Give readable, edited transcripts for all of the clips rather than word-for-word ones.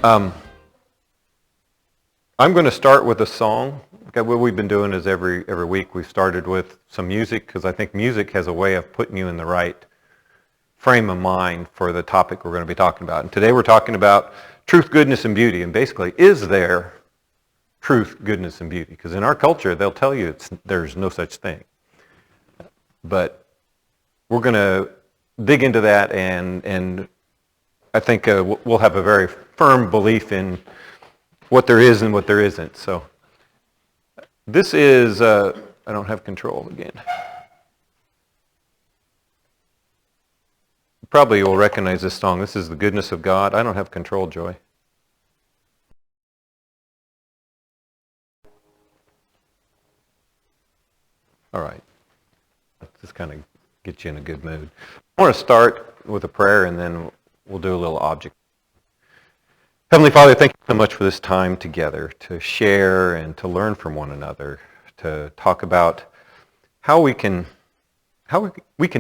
I'm going to start with a song. Okay, what we've been doing is every week we've started with some music, because I think music has a way of putting you in the right frame of mind for the topic we're going to be talking about. And today we're talking about truth, goodness, and beauty. And basically, is there truth, goodness, and beauty? Because in our culture, they'll tell you there's no such thing. But we're going to dig into that, and I think we'll have a very firm belief in what there is and what there isn't. So this is, I don't have control again. Probably you will recognize this song. This is The Goodness of God. I don't have control, Joy. All right. Just kind of get you in a good mood. I want to start with a prayer, and then we'll do a little object. Heavenly Father, thank you so much for this time together to share and to learn from one another, to talk about how we can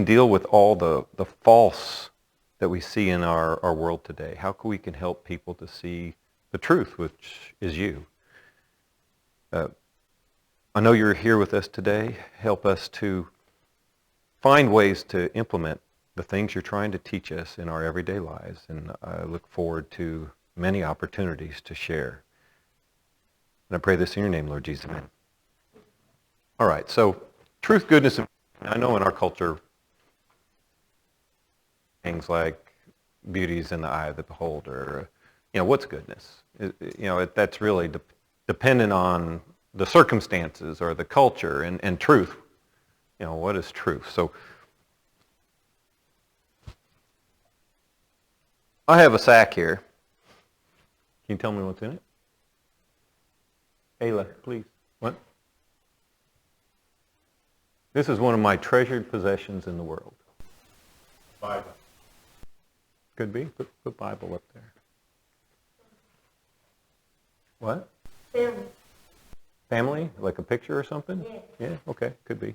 deal with all the false that we see in our world today. How we can help people to see the truth, which is you. I know you're here with us today. Help us to find ways to implement the things you're trying to teach us in our everyday lives. And I look forward to many opportunities to share. And I pray this in your name, Lord Jesus. Amen. All right, so truth, goodness, and I know in our culture, things like beauty is in the eye of the beholder. What's goodness? That's really dependent on the circumstances or the culture, and truth. What is truth? So I have a sack here. Can you tell me what's in it? Ayla, please. What? This is one of my treasured possessions in the world. Bible. Could be. Put Bible up there. What? Family. Family? Like a picture or something? Yeah. Yeah, okay, could be.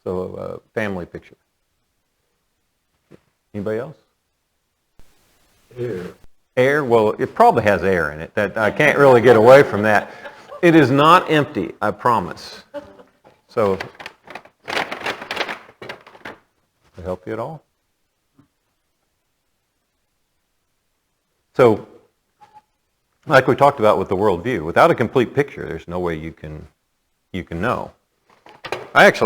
So family picture. Anybody else? Air. Air? Well, it probably has air in it. That I can't really get away from that. It is not empty, I promise. So, to help you at all? So, like we talked about with the worldview, without a complete picture, there's no way you can know. Eric,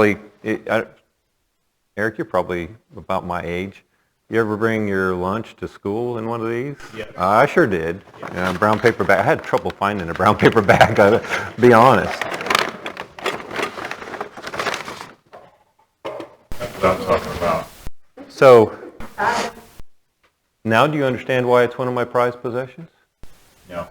you're probably about my age. You ever bring your lunch to school in one of these? Yeah. I sure did. Yeah, brown paper bag. I had trouble finding a brown paper bag, I'll be honest. That's what I'm talking about. So, now do you understand why it's one of my prized possessions? No.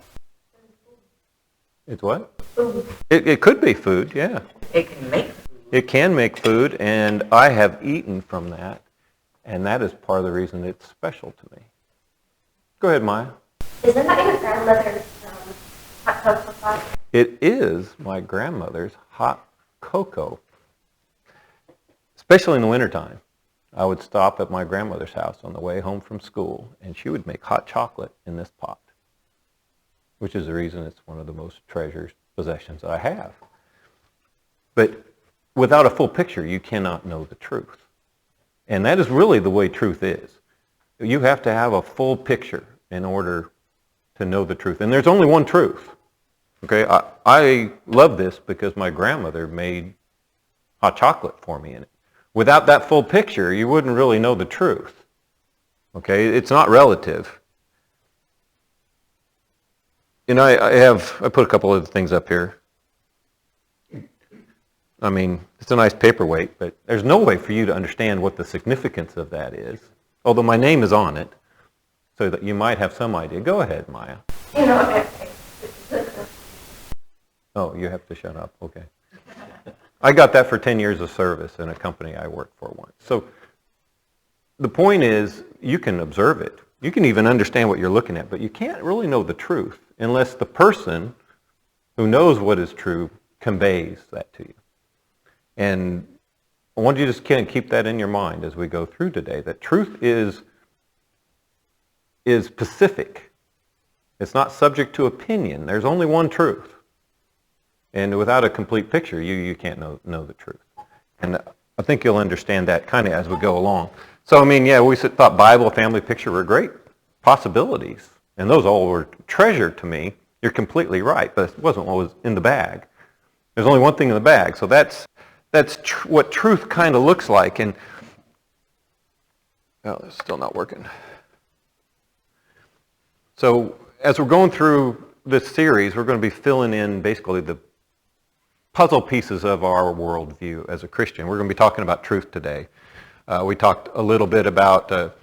It's what? Food. It could be food, yeah. It can make food. It can make food, and I have eaten from that, and that is part of the reason it's special to me. Go ahead, Maya. Isn't that your grandmother's hot cocoa pot? It is my grandmother's hot cocoa, especially in the wintertime. I would stop at my grandmother's house on the way home from school, and she would make hot chocolate in this pot, which is the reason it's one of the most treasured possessions I have. But without a full picture, you cannot know the truth. And that is really the way truth is. You have to have a full picture in order to know the truth. And there's only one truth. Okay, I love this because my grandmother made hot chocolate for me in it. Without that full picture, you wouldn't really know the truth. Okay, it's not relative. I put a couple of things up here. I mean, it's a nice paperweight, but there's no way for you to understand what the significance of that is, although my name is on it, so that you might have some idea. Go ahead, Maya. Oh, you have to shut up. Okay. I got that for 10 years of service in a company I worked for once. So the point is, you can observe it. You can even understand what you're looking at, but you can't really know the truth unless the person who knows what is true conveys that to you. And I want you to just kind of keep that in your mind as we go through today, that truth is specific. It's not subject to opinion. There's only one truth. And without a complete picture, you can't know the truth. And I think you'll understand that kind of as we go along. So, I mean, yeah, we thought Bible, family picture were great possibilities. And those all were treasure to me. You're completely right, but it wasn't what was in the bag. There's only one thing in the bag. So that's what truth kind of looks like. And, oh, it's still not working. So as we're going through this series, we're going to be filling in basically the puzzle pieces of our worldview as a Christian. We're going to be talking about truth today. We talked a little bit about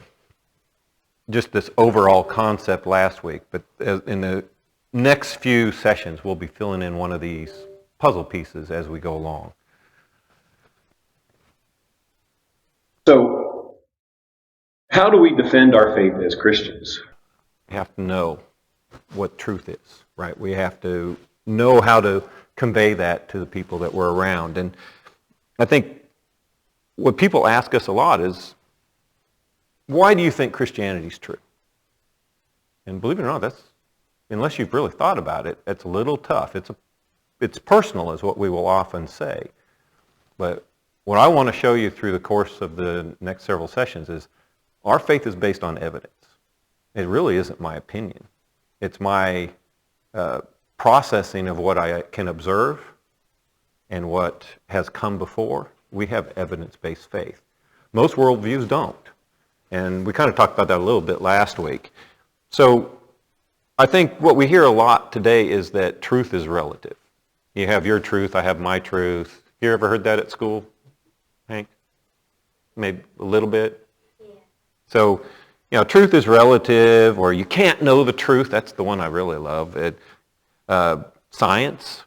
just this overall concept last week, but in the next few sessions, we'll be filling in one of these puzzle pieces as we go along. So, how do we defend our faith as Christians? We have to know what truth is, right? We have to know how to convey that to the people that we're around. And I think what people ask us a lot is, why do you think Christianity is true? And believe it or not, that's, unless you've really thought about it, it's a little tough. It's personal, is what we will often say. But what I want to show you through the course of the next several sessions is our faith is based on evidence. It really isn't my opinion. It's my processing of what I can observe and what has come before. We have evidence-based faith. Most worldviews don't. And we kind of talked about that a little bit last week. So I think what we hear a lot today is that truth is relative. You have your truth, I have my truth. You ever heard that at school, Hank? Maybe a little bit? Yeah. So, truth is relative, or you can't know the truth. That's the one I really love. Science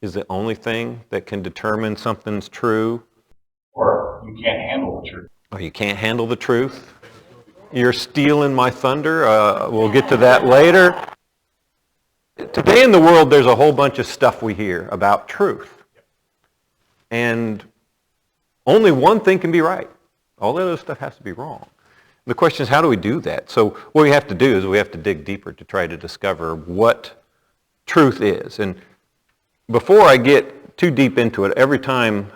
is the only thing that can determine something's true. Or you can't handle the truth. Or you can't handle the truth. You're stealing my thunder. We'll get to that later. Today in the world, there's a whole bunch of stuff we hear about truth. And only one thing can be right. All the other stuff has to be wrong. The question is, how do we do that? So what we have to do is we have to dig deeper to try to discover what truth is. And before I get too deep into it, every time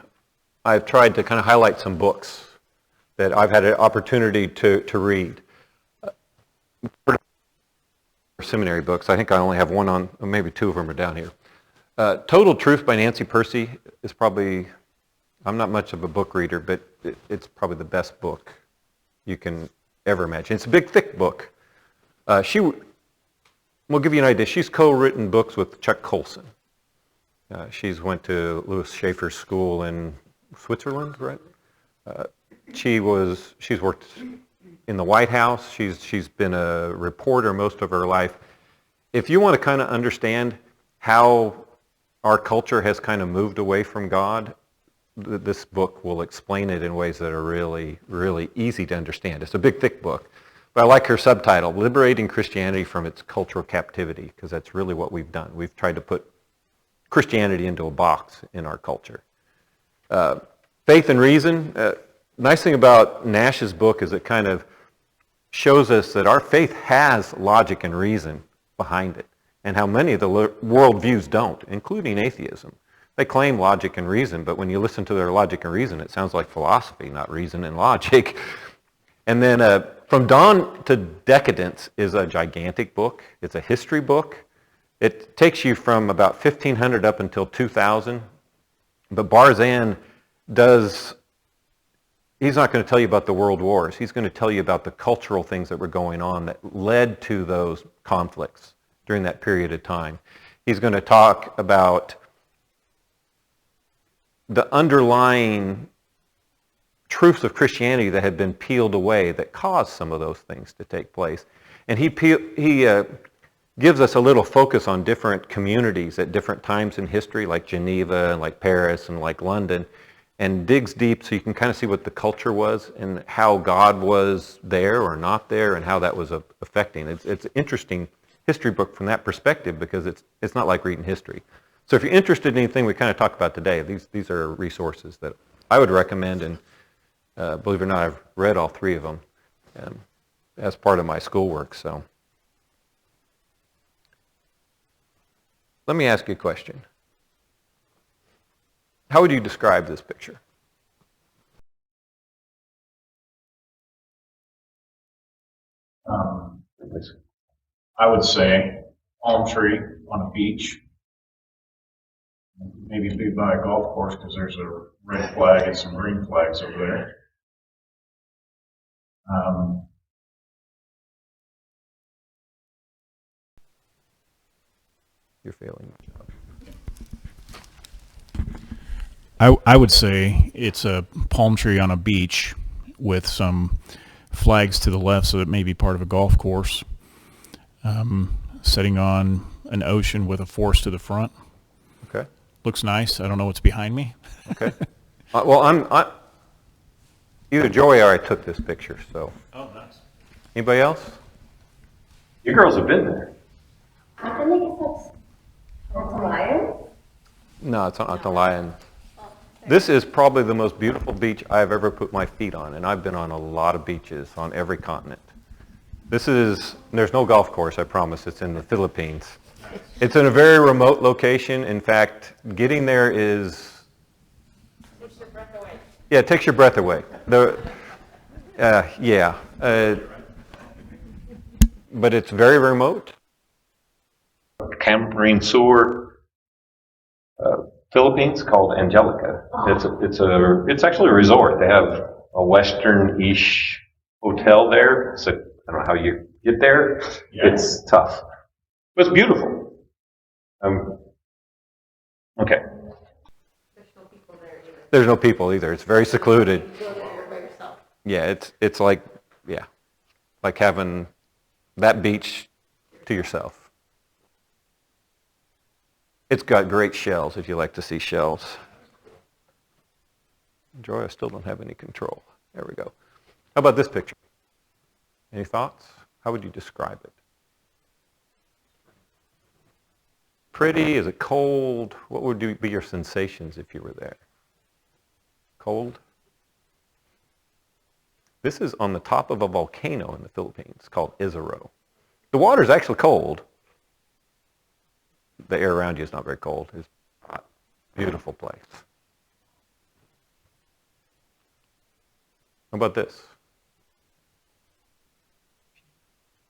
I've tried to kind of highlight some books that I've had an opportunity to read. Seminary books. I think I only have one on, maybe two of them are down here. Total Truth by Nancy Percy is probably, I'm not much of a book reader, but it's probably the best book you can ever imagine. It's a big, thick book. We'll give you an idea. She's co-written books with Chuck Colson. She's went to Louis Schaefer's school in Switzerland, right? She's worked in the White House. She's been a reporter most of her life. If you want to kind of understand how our culture has kind of moved away from God, this book will explain it in ways that are really, really easy to understand. It's a big, thick book. But I like her subtitle, Liberating Christianity from Its Cultural Captivity, because that's really what we've done. We've tried to put Christianity into a box in our culture. Faith and Reason. Nice thing about Nash's book is it kind of shows us that our faith has logic and reason behind it, and how many of the worldviews don't, including atheism. They claim logic and reason, but when you listen to their logic and reason, it sounds like philosophy, not reason and logic. And then From Dawn to Decadence is a gigantic book. It's a history book. It takes you from about 1500 up until 2000. But Barzan he's not going to tell you about the world wars. He's going to tell you about the cultural things that were going on that led to those conflicts during that period of time. He's going to talk about the underlying truths of Christianity that had been peeled away that caused some of those things to take place. And he gives us a little focus on different communities at different times in history, like Geneva and like Paris and like London, and digs deep so you can kind of see what the culture was and how God was there or not there and how that was affecting. It's an interesting history book from that perspective because it's not like reading history. So if you're interested in anything we kind of talked about today, these are resources that I would recommend, and believe it or not, I've read all three of them as part of my schoolwork. So Let me ask you a question. How would you describe this picture? I would say palm tree on a beach. Maybe be by a golf course because there's a red flag and some green flags over there. You're failing. I would say it's a palm tree on a beach with some flags to the left, so it may be part of a golf course, sitting on an ocean with a forest to the front. Okay. Looks nice. I don't know what's behind me. Okay. Well, either Joey or I took this picture, so. Oh, nice. Anybody else? You girls have been there. I think that's a lion. No, it's not the lion. This is probably the most beautiful beach I've ever put my feet on, and I've been on a lot of beaches on every continent. There's no golf course, I promise. It's in the Philippines. It's in a very remote location. In fact, getting there is... Takes your breath away. Yeah, it takes your breath away. But it's very remote. Camarines Sur, Philippines, called Angelica. It's actually a resort. They have a Western-ish hotel there. So I don't know how you get there. Yeah. It's tough. But it's beautiful. Okay. There's no people either. It's very secluded. You go there by yourself. Yeah, it's like having that beach to yourself. It's got great shells if you like to see shells. Joy, I still don't have any control. There we go. How about this picture? Any thoughts? How would you describe it? Pretty? Is it cold? What would be your sensations if you were there? Cold? This is on the top of a volcano in the Philippines called Izaro. The water is actually cold. The air around you is not very cold. It's a beautiful place. How about this?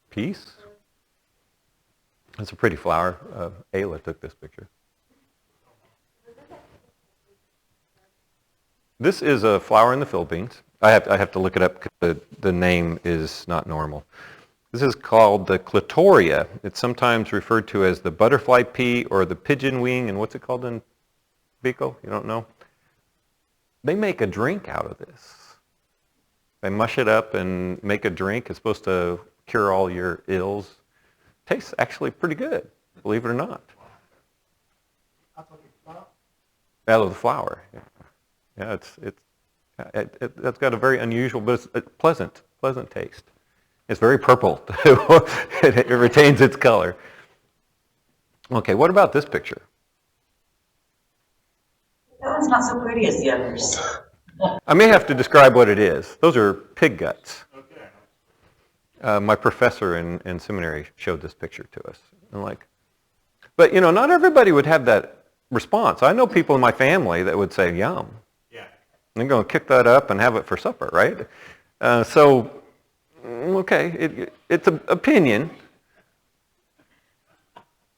Peace? It's a pretty flower. Ayla took this picture. This is a flower in the Philippines. I have to look it up because the name is not normal. This is called the clitoria. It's sometimes referred to as the butterfly pea or the pigeon wing. And what's it called in Bicol? You don't know? They make a drink out of this. They mush it up and make a drink. It's supposed to cure all your ills. Tastes actually pretty good, believe it or not. Out of the flower. Yeah, it's got a very unusual, but it's pleasant taste. It's very purple. It retains its color. Okay, what about this picture? That one's not so pretty as the others. I may have to describe what it is. Those are pig guts. My professor in seminary showed this picture to us. But not everybody would have that response. I know people in my family that would say, yum. Yeah. They're going to kick that up and have it for supper, right? Okay, it's an opinion.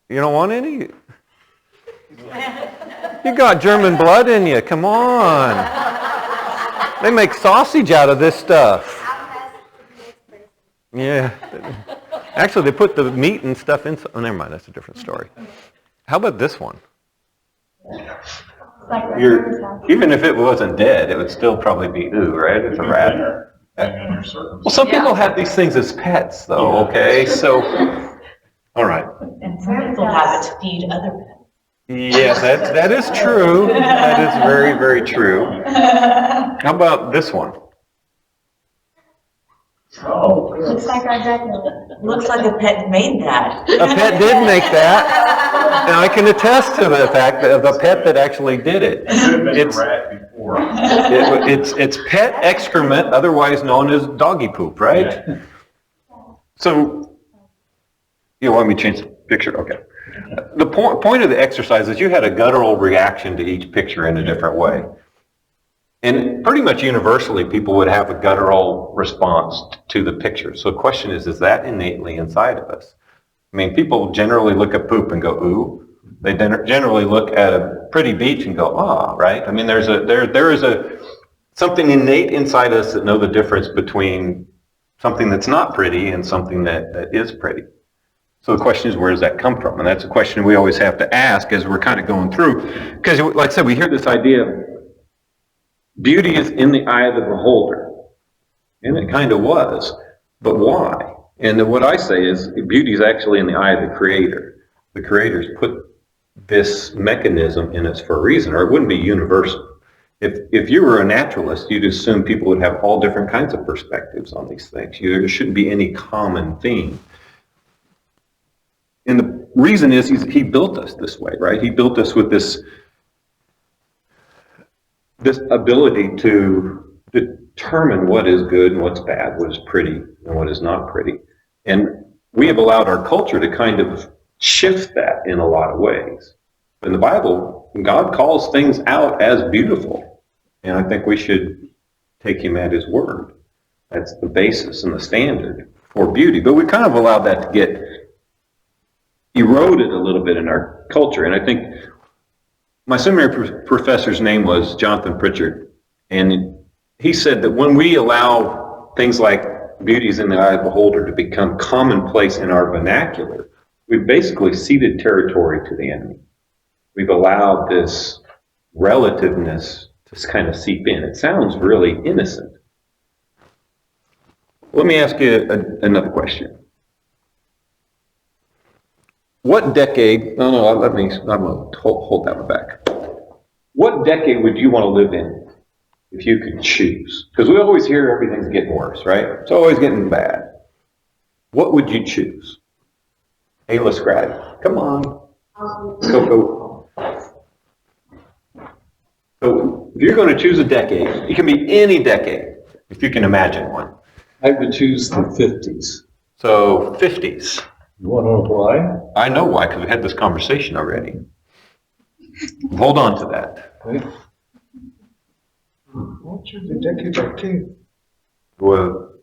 You don't want any? You got German blood in you. Come on. They make sausage out of this stuff. Yeah. Actually, they put the meat and stuff in. Oh, never mind. That's a different story. How about this one? Even if it wasn't dead, it would still probably be ooh, right? It's a rat. Well, some people have these things as pets, though. Okay, so all right. And some people have it to feed other pets. Yes, that is true. That is very, very true. How about this one? Oh. Looks like our Dracula. Looks like a pet made that. A pet did make that, and I can attest to the fact that the pet that actually did it. It could have been a rat before. It's pet excrement, otherwise known as doggy poop, right? Yeah. So, you want me to change the picture? Okay. The point of the exercise is you had a guttural reaction to each picture in a different way. And pretty much universally, people would have a guttural response to the picture. So the question is that innately inside of us? I mean, people generally look at poop and go, ooh. They generally look at a pretty beach and go, ah, right? I mean, there is something innate inside us that know the difference between something that's not pretty and something that is pretty. So the question is, where does that come from? And that's a question we always have to ask as we're kind of going through. Because, like I said, we hear this idea, beauty is in the eye of the beholder. And it kind of was. But why? And what I say is, beauty is actually in the eye of the Creator. The Creator's put this mechanism in us for a reason, or it wouldn't be universal. If you were a naturalist, you'd assume people would have all different kinds of perspectives on these things. There shouldn't be any common theme. And the reason is he built us this way, right? He built us with this ability to determine what is good and what's bad, what is pretty and what is not pretty. And we have allowed our culture to kind of shift that in a lot of ways. In the Bible, God calls things out as beautiful. And I think we should take him at his word. That's the basis and the standard for beauty. But we kind of allowed that to get eroded a little bit in our culture. And I think my seminary professor's name was Jonathan Pritchard. And he said that when we allow things like beauty is in the eye of the beholder to become commonplace in our vernacular, we've basically ceded territory to the enemy. We've allowed this relativeness to kind of seep in. It sounds really innocent. Let me ask you another question. What decade, I'm going to hold that one back. What decade would you want to live in if you could choose? Because we always hear everything's getting worse, right? It's always getting bad. What would you choose? A-list grad, come on. Go. So if you're going to choose a decade, it can be any decade, if you can imagine one. I would choose the 50s. So 50s. You want to know why? I know why, because we had this conversation already. Hold on to that. Okay. I'll choose the decade of King. Well,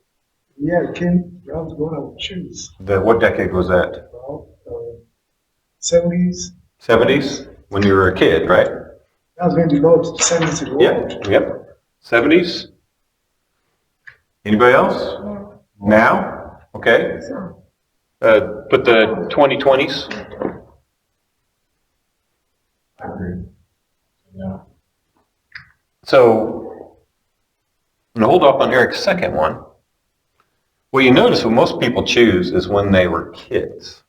Yeah, King, that was what I would choose. what decade was that? Well, 70s. 70s? When you were a kid, right? That was when the Lord 70s ago. Yep. 70s? Anybody else? Now? Okay. Put the 2020s. I agree. Yeah. So, I'm going to hold off on Eric's second one. What you notice what most people choose is when they were kids,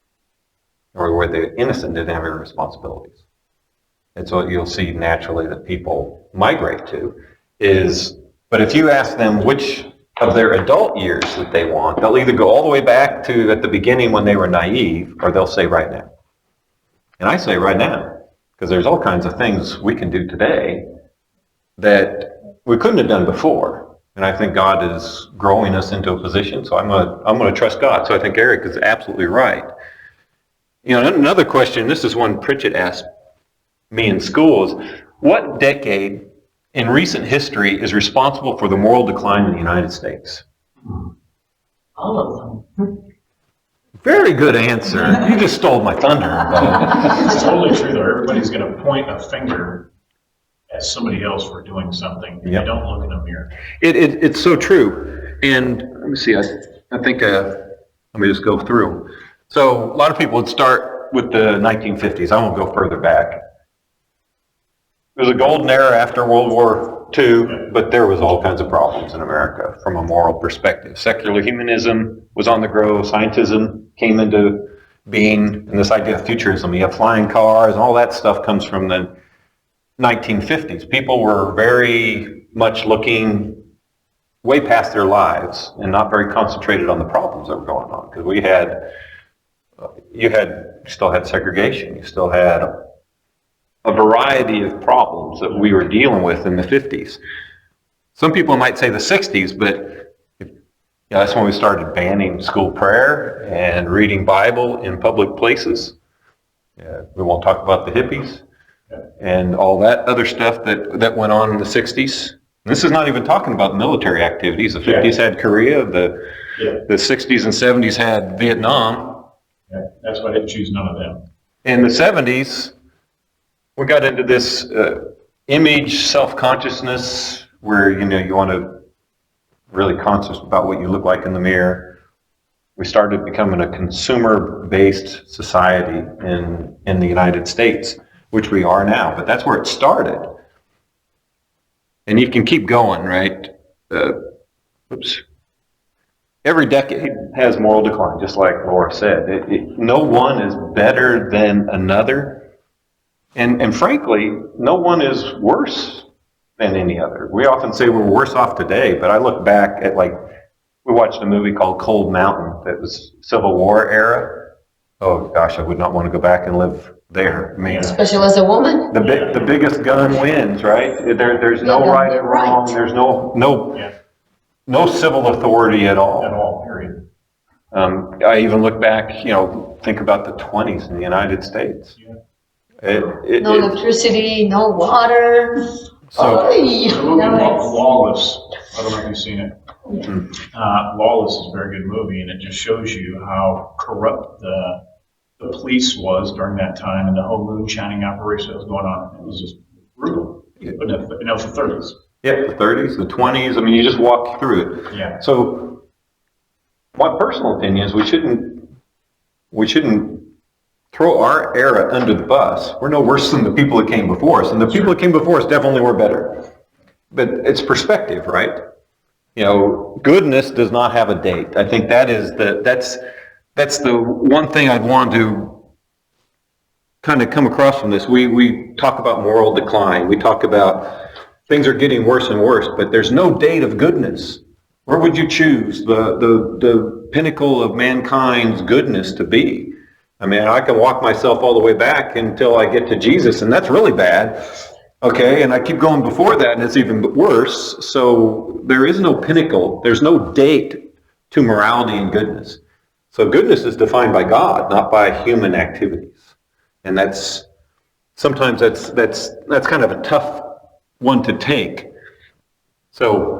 or where they're innocent, didn't have any responsibilities. It's what you'll see naturally that people migrate to is, but if you ask them which of their adult years that they want, they'll either go all the way back to at the beginning when they were naive, or they'll say right now. And I say right now, because there's all kinds of things we can do today that we couldn't have done before. And I think God is growing us into a position, so I'm going to trust God. So I think Eric is absolutely right. You know, another question, this is one Pritchett asked me in school, is what decade in recent history is responsible for the moral decline in the United States? All of them. Very good answer. You just stole my thunder. It's totally true, though. Everybody's going to point a finger at somebody else for doing something. Yep. They don't look in a mirror. It's so true. And let me see, I think, let me just go through. So a lot of people would start with the 1950s. I won't go further back. There was a golden era after World War II, but there was all kinds of problems in America from a moral perspective. Secular humanism was on the grow. Scientism came into being, and this idea of futurism. You have flying cars, and all that stuff comes from the 1950s. People were very much looking way past their lives and not very concentrated on the problems that were going on. Because you still had segregation. You still had a variety of problems that we were dealing with in the 50s. Some people might say the 60s, but that's when we started banning school prayer and reading Bible in public places. We won't talk about the hippies and all that other stuff that went on in the 60s. This is not even talking about military activities. The 50s had Korea, the 60s and 70s had Vietnam. Yeah, that's why I didn't choose none of them. In the 70s, we got into this image self-consciousness where, you want to really conscious about what you look like in the mirror. We started becoming a consumer-based society in the United States, which we are now, but that's where it started. And you can keep going, right? Every decade has moral decline, just like Laura said. No one is better than another. And frankly, no one is worse than any other. We often say we're worse off today, but I look back at we watched a movie called Cold Mountain that was Civil War era. Oh gosh, I would not want to go back and live there. I mean, Especially as a woman. the biggest gun wins, right? There's no right and wrong. Right. There's no civil authority at all. At all, period. I even look back, think about the 20s in the United States. Yeah. No electricity, no water. So Oy. The movie No, Lawless, I don't know if you've seen it. Lawless is a very good movie, and it just shows you how corrupt the police was during that time and the whole moonshining operation that was going on. It was just brutal. But it was the 30s. yeah, the 30s, the 20s. I mean, you just walk through it. Yeah. So, my personal opinion is we shouldn't throw our era under the bus. We're no worse than the people that came before us, and the people that came before us definitely were better. But it's perspective, right? Goodness does not have a date. I think that's the one thing I'd want to kind of come across from this. We talk about moral decline. We talk about things are getting worse and worse, but there's no date of goodness. Where would you choose the pinnacle of mankind's goodness to be? I mean, I can walk myself all the way back until I get to Jesus, and that's really bad. Okay, and I keep going before that, and it's even worse. So there is no pinnacle. There's no date to morality and goodness. So goodness is defined by God, not by human activities. And sometimes that's kind of a tough one to take. So